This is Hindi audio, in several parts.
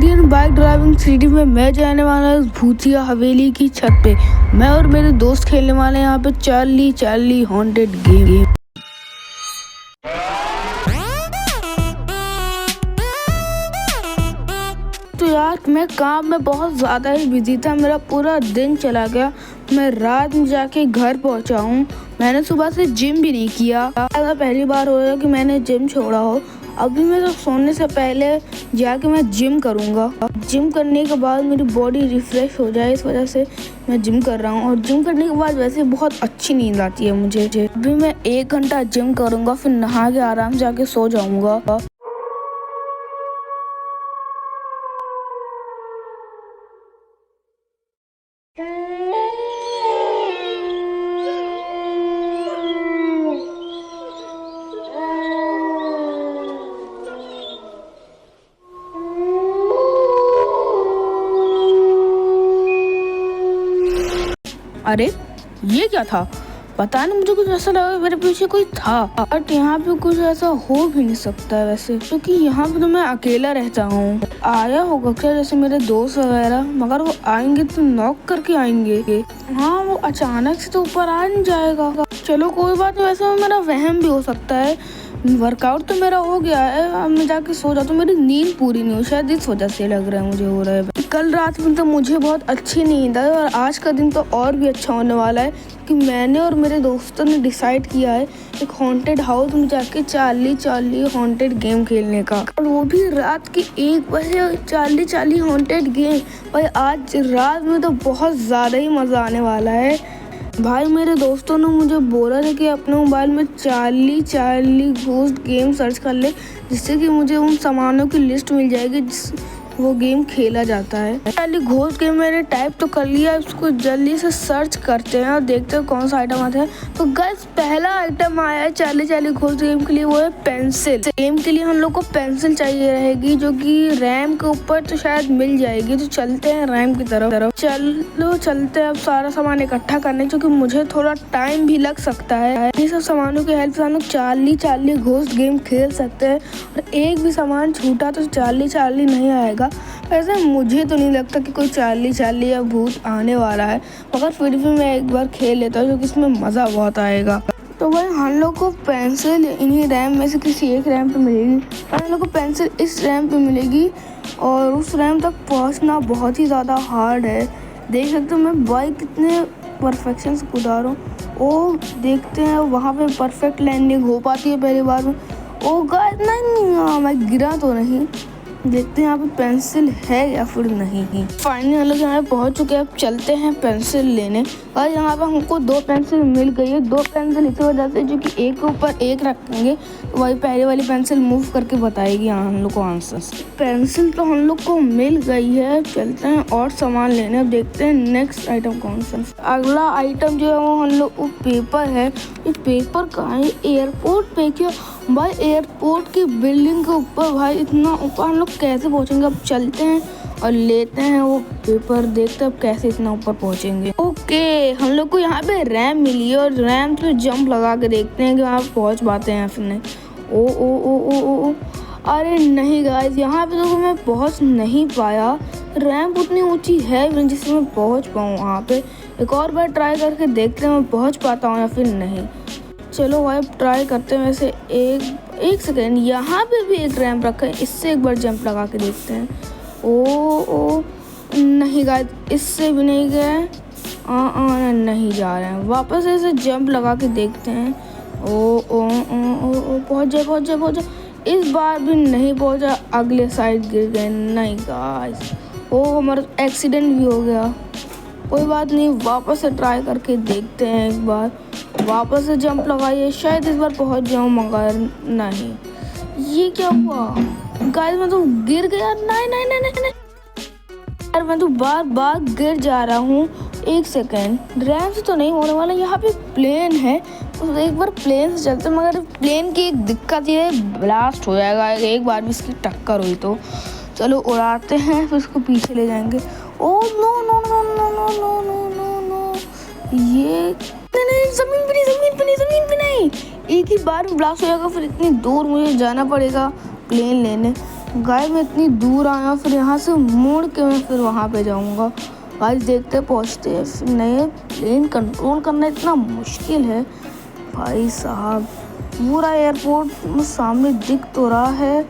इंडियन बाइक ड्राइविंग सिटी में मैं जाने वाला हूँ भूतिया हवेली की छत पे। मैं और मेरे दोस्त खेलने वाले हैं यहाँ पे चार्ली चार्ली हॉन्टेड गेम। तो यार मैं काम में बहुत ज़्यादा ही बिजी था, मेरा पूरा दिन चला गया। मैं रात में जाके घर पहुँचा हूँ। मैंने सुबह से जिम भी नहीं किया। पहली बार हो रहा है कि मैंने जिम छोड़ा हो। अभी मैं तो सोने से पहले जाके मैं जिम करूँगा। जिम करने के बाद मेरी बॉडी रिफ्रेश हो जाए, इस वजह से मैं जिम कर रहा हूँ। और जिम करने के बाद वैसे बहुत अच्छी नींद आती है मुझे। अभी मैं 1 घंटा जिम करूँगा, फिर नहा के आराम से जाके सो जाऊँगा। अरे ये क्या था? पता नहीं, मुझे कुछ ऐसा लगा मेरे पीछे कोई था। बट यहाँ पे कुछ ऐसा हो भी नहीं सकता है वैसे, क्योंकि यहाँ पे तो मैं अकेला रहता हूँ। आया होगा क्या जैसे मेरे दोस्त वगैरह, मगर वो आएंगे तो नॉक करके आएंगे। हाँ, वो अचानक से तो ऊपर आ नहीं जाएगा। चलो कोई बात नहीं, वैसे मेरा वहम भी हो सकता है। वर्कआउट तो मेरा हो गया है, अब मैं जाके सो जाता हूँ। मेरी नींद पूरी नहीं हुई, शायद इस वजह से लग रहा है मुझे हो रहा है। कल रात में तो मुझे बहुत अच्छी नींद आई और आज का दिन तो और भी अच्छा होने वाला है कि मैंने और मेरे दोस्तों ने डिसाइड किया है एक हॉन्टेड हाउस में जाके चार्ली चार्ली हॉन्टेड गेम खेलने का। और वो भी रात के 1 बजे चार्ली चार्ली हॉन्टेड गेम। भाई आज रात में तो बहुत ज़्यादा ही मज़ा आने वाला है। भाई मेरे दोस्तों ने मुझे बोला था कि अपने मोबाइल में Charlie Charlie ghost game search कर ले, जिससे कि मुझे उन सामानों की लिस्ट मिल जाएगी जिस वो गेम खेला जाता है। चार्ली घोस्ट गेम मैंने टाइप तो कर लिया, उसको जल्दी से सर्च करते हैं और देखते हैं कौन सा आइटम आता है। तो गाइस पहला आइटम आया है चार्ली चार्ली घोस्ट गेम के लिए, वो है पेंसिल। गेम के लिए हम लोग को पेंसिल चाहिए रहेगी, जो कि रैम के ऊपर तो शायद मिल जाएगी। तो चलते हैं रैम की तरफ। चलो चलते हैं अब सारा सामान इकट्ठा करने, क्योंकि मुझे थोड़ा टाइम भी लग सकता है। ये सब सामानों की हेल्प से हम लोग चार्ली चार्ली घोस्ट गेम खेल सकते हैं। और एक भी सामान छूटा तो चार्ली चार्ली नहीं आएगा। वैसे मुझे तो नहीं लगता कि कोई चार्ली चार्ली या भूत आने वाला है, मगर फिर भी मैं एक बार खेल लेता हूँ, क्योंकि इसमें मज़ा बहुत आएगा। तो भाई हम लोग को पेंसिल इन्हीं रैम में से किसी एक रैम पे मिलेगी। और हम लोग को पेंसिल इस रैम पे मिलेगी और उस रैम तक पहुँचना बहुत ही ज़्यादा हार्ड है। देख सकते हो मैं बाइक कितने परफेक्शन से कूदा रहा हूँ। ओ देखते हैं वहाँ पे परफेक्ट लैंडिंग हो पाती है पहली बार में। ओ गाइस नहीं, मैं गिरा तो नहीं। देखते हैं यहाँ पे पेंसिल है या फिर नहीं। फाइनली हम लोग यहाँ पे पहुँच चुके हैं। अब चलते हैं पेंसिल लेने। और यहाँ पे हमको 2 पेंसिल मिल गई है। 2 पेंसिल इसी वजह से, जो कि एक के ऊपर एक रखेंगे तो वही पहले वाली पेंसिल मूव करके बताएगी हम लोग को आंसर। पेंसिल तो हम लोग को मिल गई है। चलते हैं और सामान लेने। अब देखते हैं नेक्स्ट आइटम कौन सा। अगला आइटम जो है वो हम लोग को पेपर है। ये पेपर कहाँ है? एयरपोर्ट पे क्या भाई? एयरपोर्ट की बिल्डिंग के ऊपर भाई, इतना ऊपर हम लोग कैसे पहुंचेंगे? अब चलते हैं और लेते हैं वो पेपर, देखते हैं अब कैसे इतना ऊपर पहुंचेंगे। ओके, हम लोग को यहाँ पे रैम मिली है और रैम पे जंप लगा के देखते हैं कि वहाँ पहुँच पाते हैं फिर नहीं। ओ ओ ओ ओ ओ, ओ। अरे नहीं गाइस, यहाँ पे तो मैं पहुँच नहीं पाया। रैम्प उतनी ऊँची है भी जिससे मैं पहुँच पाऊँ वहाँ पे। एक और बार ट्राई करके देखते हैं मैं पहुँच पाता हूँ या फिर नहीं। चलो भाई ट्राई करते हैं। वैसे एक सेकेंड, यहाँ पे भी एक रैंप रखा है, इससे एक बार जंप लगा के देखते हैं। ओ नहीं गाइस, इससे भी नहीं गए। नहीं जा रहे हैं। वापस ऐसे जंप लगा के देखते हैं। ओ पहुँच जाए। इस बार भी नहीं पहुँचा, अगले साइड गिर गए। नहीं गाइस, हमारा एक्सीडेंट भी हो गया। कोई बात नहीं, वापस से ट्राई करके देखते हैं एक बार। वापस से जंप लगाइए, शायद इस बार पहुंच जाऊं, मगर नहीं। ये क्या हुआ गाइस? मैं तो गिर गया। नहीं यार, मैं तो बार गिर जा रहा हूँ। एक सेकेंड, रैम से तो नहीं होने वाला। यहाँ पे प्लेन है, तो एक बार प्लेन से चलते, मगर प्लेन की एक दिक्कत ये है, ब्लास्ट हो जाएगा एक बार भी इसकी टक्कर हुई तो। चलो उड़ाते हैं, फिर इसको पीछे ले जाएंगे। ओ नो, ये नहीं, जमीन पे नहीं। एक ही बार में ब्लास्ट हो जाएगा, फिर इतनी दूर मुझे जाना पड़ेगा प्लेन लेने। गाइस मैं इतनी दूर आया, फिर यहाँ से मुड़ के मैं फिर वहाँ पे जाऊँगा। गाइस देखते पहुँचते हैं, फिर नए प्लेन कंट्रोल करना इतना मुश्किल है भाई साहब। पूरा एयरपोर्ट सामने दिख तो रहा है,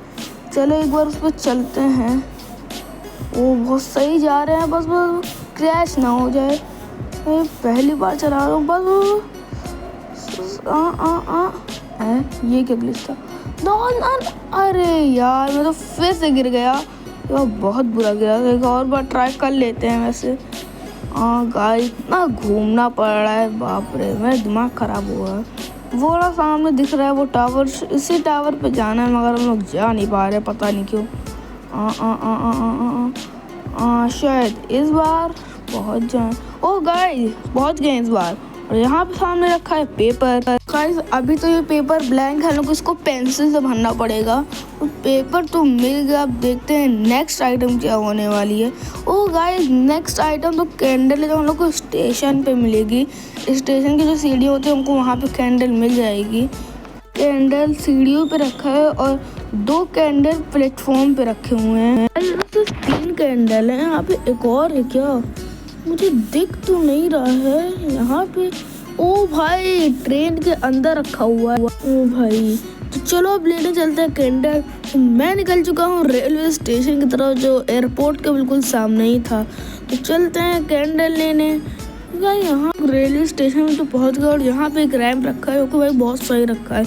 चलो एक बार उस पर चलते हैं। वो बहुत सही जा रहे हैं, बस क्रैश ना हो जाए। मैं पहली बार चला रहा हूँ, बस ये क्या ग्लिच था? अरे यार मैं तो फिर से गिर गया, ये बहुत बुरा गिरा। एक और बार ट्राई कर लेते हैं वैसे। गाइस इतना घूमना पड़ रहा है, बाप रे मेरा दिमाग खराब हुआ है। वो रहा सामने दिख रहा है वो टावर, इसी टावर पे जाना है, मगर हम लोग जा नहीं पा रहे, पता नहीं क्यों। शायद इस बार पहुंच जाए। ओ गाइस पहुंच गए इस बार। और यहाँ पे सामने रखा है पेपर। गाइस अभी तो ये पेपर ब्लैंक है, लोग इसको पेंसिल से भरना पड़ेगा। तो पेपर तो मिल गया, अब देखते हैं नेक्स्ट आइटम क्या होने वाली है। ओ गाइस नेक्स्ट आइटम तो कैंडल है, जो हम लोग को स्टेशन पे मिलेगी। स्टेशन की जो सीढ़ी होती है हमको वहाँ पे कैंडल मिल जाएगी। कैंडल सीढ़ियों पे रखा है और 2 कैंडल प्लेटफॉर्म पे रखे हुए हैं। 3 कैंडल है, यहाँ पे एक और है क्या? मुझे दिख तो नहीं रहा है यहाँ पे। ओ भाई ट्रेन के अंदर रखा हुआ है। ओ भाई तो चलो अब लेने चलते हैं कैंडल। तो मैं निकल चुका हूँ रेलवे स्टेशन की तरफ, जो एयरपोर्ट के बिल्कुल सामने ही था। तो चलते हैं कैंडल लेने। भाई यहाँ रेलवे स्टेशन में तो पहुँच गए, और यहाँ पे एक रैंप रखा है, ओके भाई बहुत सही रखा है।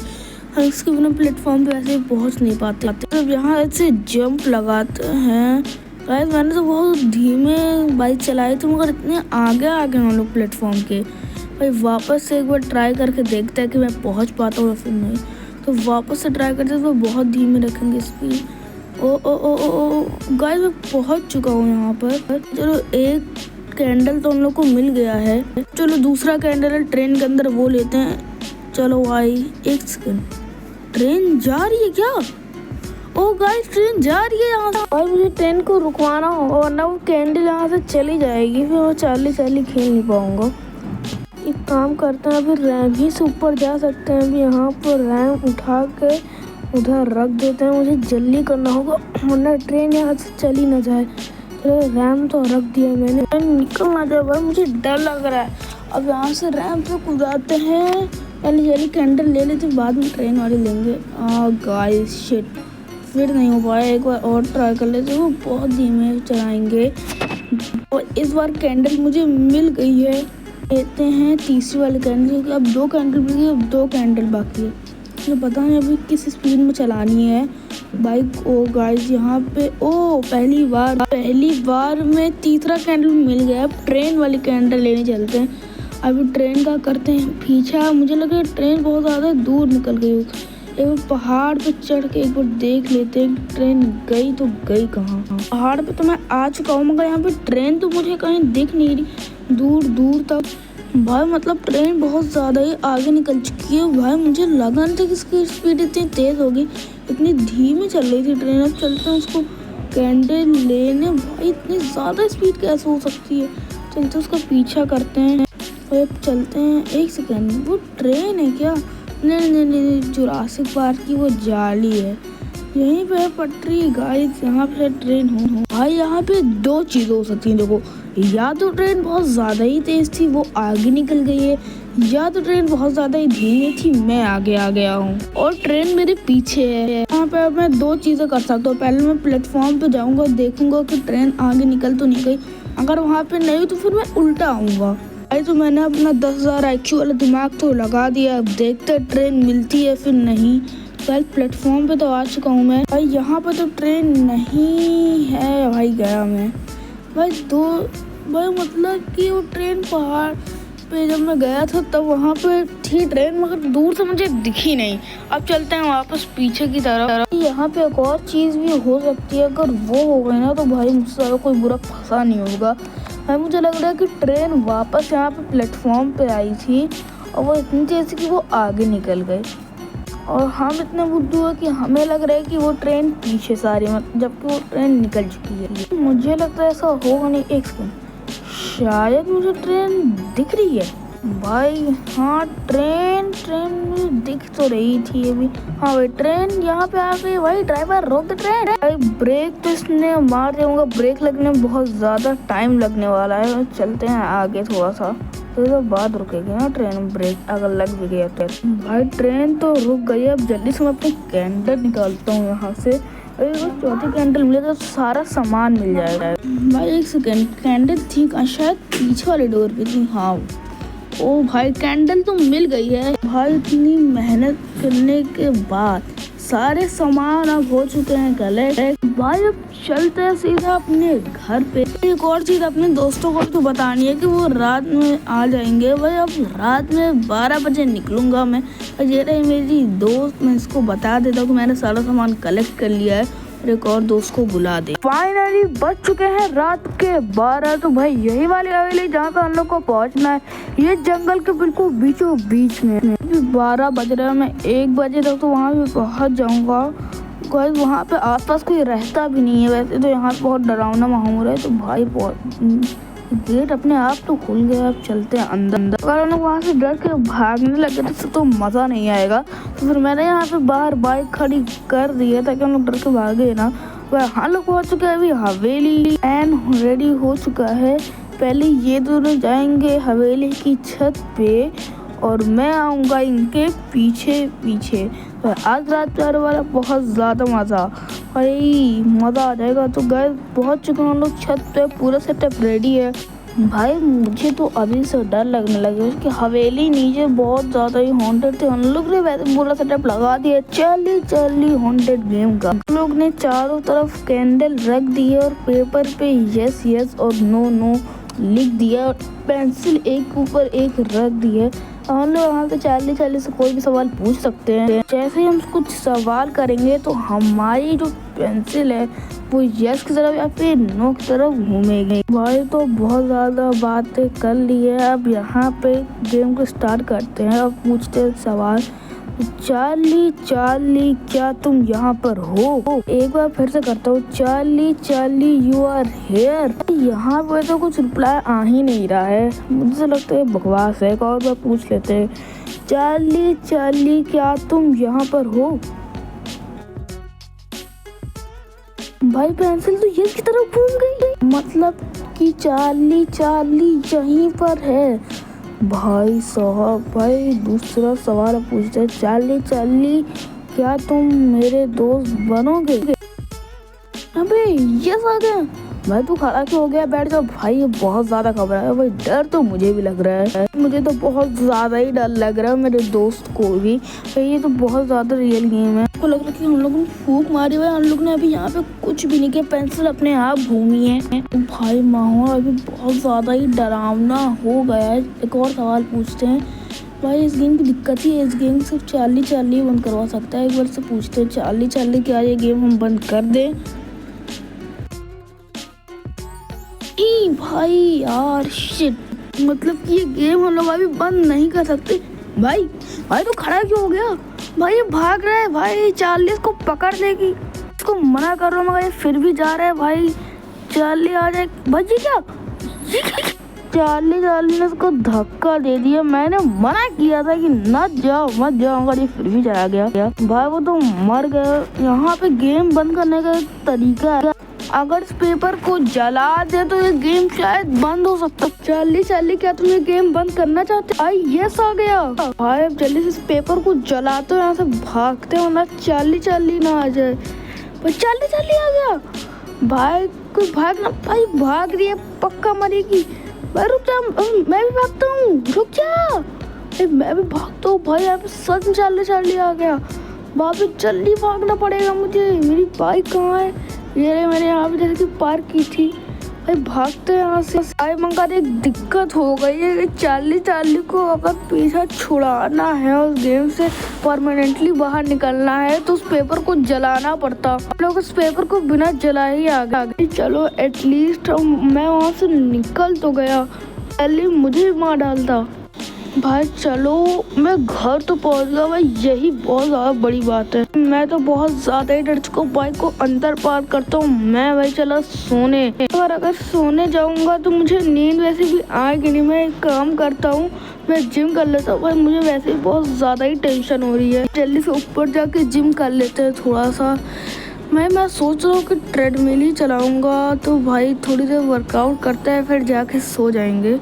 हम इसके बिना प्लेटफॉर्म पे ऐसे पहुँच नहीं पाते। अब यहाँ ऐसे जंप लगाते हैं। गाइस मैंने तो बहुत धीमे बाइक चलाई थी, मगर इतने आगे हम लोग प्लेटफॉर्म के। भाई वापस से एक बार ट्राई करके देखते हैं कि मैं पहुंच पाता हूँ या फिर नहीं। तो वापस से ट्राई करते तो बहुत धीमे रखेंगे स्पीड। ओ गाइस मैं पहुंच चुका हूँ यहाँ पर। चलो एक कैंडल तो हम लोग को मिल गया है। चलो दूसरा कैंडल है ट्रेन के अंदर, वो लेते हैं। चलो भाई एक सेकंड, ट्रेन जा रही है क्या? ओ गाइस ट्रेन जा रही है यहाँ से। और मुझे ट्रेन को रुकवाना होगा, वरना वो कैंडल यहाँ से चली जाएगी, फिर मैं चाली खेल नहीं पाऊंगा। एक काम करते हैं, अभी रैंप ही से ऊपर जा सकते हैं। अभी यहाँ पर रैंप उठा के उधर रख देते हैं, मुझे जल्दी करना होगा वरना ट्रेन यहाँ से चली ना जाए। चलो रैंप तो रख दिया मैंने, निकल ना जाए भाई, मुझे डर लग रहा है। अब यहाँ से रैंप पे कूदाते हैं। पहले कैंडल ले लेते, बाद में ट्रेन वाले लेंगे। गाइस शिट, फिर नहीं हो पाया, एक बार और ट्राई कर लेते। वो बहुत धीमे चलाएंगे। और इस बार कैंडल मुझे मिल गई है, लेते हैं तीसरी वाली कैंडल, क्योंकि अब 2 कैंडल मिल गई, अब 2 कैंडल बाकी है। मुझे पता नहीं अभी किस स्पीड में चलानी है बाइक। ओ गाइस यहाँ पे पहली बार में तीसरा कैंडल मिल गया। अब ट्रेन वाली कैंडल लेने चलते हैं। अभी ट्रेन का करते हैं पीछा। मुझे लगा ट्रेन बहुत ज़्यादा दूर निकल गई। एक बार पहाड़ पे चढ़ के एक बार देख लेते हैं ट्रेन गई तो गई कहाँ। पहाड़ पे तो मैं आ चुका हूँ, मगर यहाँ पे ट्रेन तो मुझे कहीं दिख नहीं रही दूर तक। भाई मतलब ट्रेन बहुत ज़्यादा ही आगे निकल चुकी है। भाई मुझे लगा नहीं था कि इसकी स्पीड इतनी तेज़ होगी, इतनी धीमी चल रही थी ट्रेन। अब चलते हैं उसको कैंडल लेने। भाई इतनी ज़्यादा स्पीड कैसे हो सकती है? चलते उसका पीछा करते हैं। अब चलते हैं। एक सेकेंड, वो ट्रेन है क्या? नहीं, जुरासिक पार्क की वो जाली है। यहीं पे पटरी। गाइस यहाँ पे ट्रेन हो। भाई यहाँ पे 2 चीज़ें हो सकती हैं। देखो, या तो ट्रेन बहुत ज़्यादा ही तेज़ थी, वो आगे निकल गई है, या तो ट्रेन बहुत ज़्यादा ही धीमी थी, मैं आगे आ गया हूँ और ट्रेन मेरे पीछे है। यहाँ पे मैं 2 चीज़ें कर सकता हूँ। पहले मैं प्लेटफॉर्म पे जाऊँगा, देखूंगा कि ट्रेन आगे निकल तो नहीं गई। अगर वहाँ पे नहीं तो फिर मैं उल्टा आऊँगा। भाई तो मैंने अपना 10,000 IQ वाला दिमाग तो लगा दिया। अब देखते ट्रेन मिलती है फिर नहीं। पहले प्लेटफॉर्म पे तो आ चुका हूँ मैं। भाई यहाँ पे तो ट्रेन नहीं है। भाई गया मैं। भाई मतलब कि वो ट्रेन पहाड़ पे जब मैं गया था तब वहाँ पे थी ट्रेन, मगर दूर से मुझे दिखी नहीं। अब चलते हैं वापस पीछे की तरफ। यहाँ पे एक और चीज़ भी हो सकती है, अगर वो हो गई ना तो भाई मुझसे ज़्यादा कोई बुरा फंसा नहीं होगा। भाई मुझे लग रहा है कि ट्रेन वापस यहाँ पे प्लेटफॉर्म पे आई थी और वो इतनी तेज़ कि वो आगे निकल गए, और हम इतने बुद्धू है कि हमें लग रहा है कि वो ट्रेन पीछे से आ रही है, जबकि वो ट्रेन निकल चुकी है। मुझे लगता है ऐसा होगा नहीं। एक सेकंड, शायद मुझे ट्रेन दिख रही है। भाई हाँ, ट्रेन ट्रेन मुझे दिख तो रही थी अभी। हाँ भाई, ट्रेन यहाँ पे आ गई। भाई ड्राइवर रोक दे ट्रेन। भाई ब्रेक तो इसने मार दिया होगा, ब्रेक लगने में बहुत ज्यादा टाइम लगने वाला है। चलते हैं आगे थोड़ा सा, तो बाद रुकेगी ना ट्रेन। ब्रेक अगर लग भी गया तो भाई ट्रेन तो रुक गई। अब जल्दी से मैं अपनी कैंडल निकालता हूँ यहाँ से। अरे वो चौथी कैंडल मिले तो सारा सामान मिल जाएगा। भाई एक सेकेंड, कैंडल थी शायद पीछे वाले डोर पे थी। हाँ ओ भाई, कैंडल तो मिल गई है। भाई इतनी मेहनत करने के बाद सारे सामान अब हो चुके हैं कलेक्ट। भाई अब चलते हैं सीधा अपने घर पे। एक और चीज अपने दोस्तों को तो बतानी है कि वो रात में आ जाएंगे। भाई अब रात में 12 बजे निकलूंगा मैं। ये रही मेरी दोस्त, मैं इसको बता देता हूँ कि मैंने सारा सामान कलेक्ट कर लिया है। और एक और दोस्त को बुला दे। फाइनली बज चुके हैं रात के 12। तो भाई यही वाली हवेली जहाँ पे हम लोग को पहुँचना है। ये जंगल के बिल्कुल बीचों बीच में। 12 बज रहे हैं, मैं 1 बजे तक तो वहाँ पे पहुँच जाऊँगा। कोई वहाँ पे आसपास कोई रहता भी नहीं है। वैसे तो यहाँ पे बहुत डरावना माहौल है। तो भाई गेट अपने आप तो खुल गया। अब चलते हैं अंदर। अगर हम लोग वहाँ से डर के भागने लगे तो मज़ा नहीं आएगा। तो फिर मैंने यहाँ पे बाहर बाइक खड़ी कर दी है ताकि हम लोग डर के भागे ना। हम लोग पहुँच चुके हैं अभी हवेली एंड रेडी हो चुका है। पहले ये दोनों जाएंगे हवेली की छत पे और मैं आऊँगा इनके पीछे पीछे। तो आज रात प्यार वाला बहुत ज़्यादा मज़ा, भाई मज़ा आ जाएगा। तो गाइस पहुँच चुके हैं हम लोग छत पे, पूरा सेटअप रेडी है। भाई मुझे तो अभी से डर लगने लगा कि हवेली नीचे बहुत ज़्यादा ही हॉन्टेड थे। हम लोग ने वैसे पूरा सेटअप लगा दिया चार्ली हॉन्टेड गेम का। हम लोग ने चारों तरफ कैंडल रख दी है और पेपर पे यस यस और नो नो लिख दिया और पेंसिल एक ऊपर एक रख दी है। हम लोग वहाँ से चार्ली से कोई भी सवाल पूछ सकते हैं। जैसे ही हम कुछ सवाल करेंगे तो हमारी जो पेंसिल है वो यस की तरफ या फिर नो की तरफ घूमेगी। भाई तो बहुत ज़्यादा बातें कर ली है। अब यहाँ पे गेम को स्टार्ट करते हैं और पूछते हैं सवाल। चार्ली क्या तुम यहाँ पर हो? एक बार फिर से करता हूँ, चार्ली यू आर हेयर। यहाँ पे तो कुछ रिप्लाई आ ही नहीं रहा है। मुझे लगता है बकवास है। एक और बार पूछ लेते हैं, चार्ली क्या तुम यहाँ पर हो? भाई पेंसिल तो ये की तरफ घूम गई, मतलब कि चार्ली यहीं पर है। भाई साहब, भाई दूसरा सवाल पूछते हैं, चार्ली क्या तुम मेरे दोस्त बनोगे? अबे यस आ गया। भाई तू खड़ा क्यों हो गया? बैठ जाओ। भाई ये बहुत ज्यादा घबरा है। भाई डर तो मुझे भी लग रहा है। मुझे तो बहुत ज्यादा ही डर लग रहा है, मेरे दोस्त को भी। ये तो बहुत ज्यादा रियल गेम है। आपको लग रहा है कि हम लोगों ने फूंक मारी हुई है। हम लोग ने अभी यहाँ पे कुछ भी नहीं किया, पेंसिल अपने आप घूमी है। भाई माहौल अभी बहुत ज्यादा ही डरावना हो गया है। एक और सवाल पूछते हैं। भाई इस गेम की दिक्कत ही है, इस गेम सिर्फ चार्ली बंद करवा सकता है। एक बार से पूछते हैं, चार्ली क्या ये गेम हम बंद कर दें? भाई यार शिट, मतलब कि ये गेम हम लोग अभी बंद नहीं कर सकते। भाई तो खड़ा क्यों हो गया? भाई ये भाग रहा है। भाई चार्ली इसको पकड़ लेगी। इसको मना कर रहा हूँ मगर ये फिर भी जा रहा है। भाई चार्ली आ जाए। भाई ये क्या चार्ली ने इसको धक्का दे दिया। मैंने मना किया था कि मत जाओ मगर ये फिर भी चला गया। भाई वो तो मर गया। यहाँ पे गेम बंद करने का एक तरीका है, अगर इस पेपर को जला दे तो ये गेम शायद बंद हो सकता है। चार्ली क्या तुम ये गेम बंद करना चाहते? भाई यस आ गया। भाई अब जल्दी से इस पेपर को जलाते हो, यहाँ से भागते हो ना चार्ली ना आ जाए। भाई चार्ली आ गया। भाई कोई भागना। भाई भाग रही है, पक्का मरेगी। भाई रुक जा, मैं भी भागता हूँ, रुक जा। मैं भी भागता हूँ। भाई यहाँ पे सच में चार्ली आ गया। वापस जल्दी भागना पड़ेगा मुझे। मेरी बाइक कहाँ है? ये मैंने यहाँ पे जैसे कि पार्क की थी। भाई भागते हैं यहाँ से। भाई मगर एक दिक्कत हो गई है कि चार्ली को अगर पीछा छुड़ाना है, उस गेम से परमानेंटली बाहर निकलना है तो उस पेपर को जलाना पड़ता। हम लोग उस पेपर को बिना जलाए ही आगे। चलो एटलीस्ट मैं वहाँ से निकल तो गया। चार्ली मुझे भी मार डालता। भाई चलो, मैं घर तो पहुंच गया भाई, यही बहुत ज्यादा बड़ी बात है। मैं तो बहुत ज्यादा ही डर चुका हूँ। बाइक को अंदर पार्क करता हूँ मैं भाई, चला सोने। और अगर सोने जाऊंगा तो मुझे नींद वैसे भी आएगी नहीं। मैं एक काम करता हूँ, मैं जिम कर लेता हूँ भाई, मुझे वैसे ही बहुत ज्यादा ही टेंशन हो रही है। जल्दी से ऊपर जाके जिम कर लेते हैं थोड़ा सा। मैं सोच रहा हूँ कि ट्रेडमिल ही चलाऊंगा, तो भाई थोड़ी देर वर्कआउट करते हैं फिर जाके सो जाएंगे।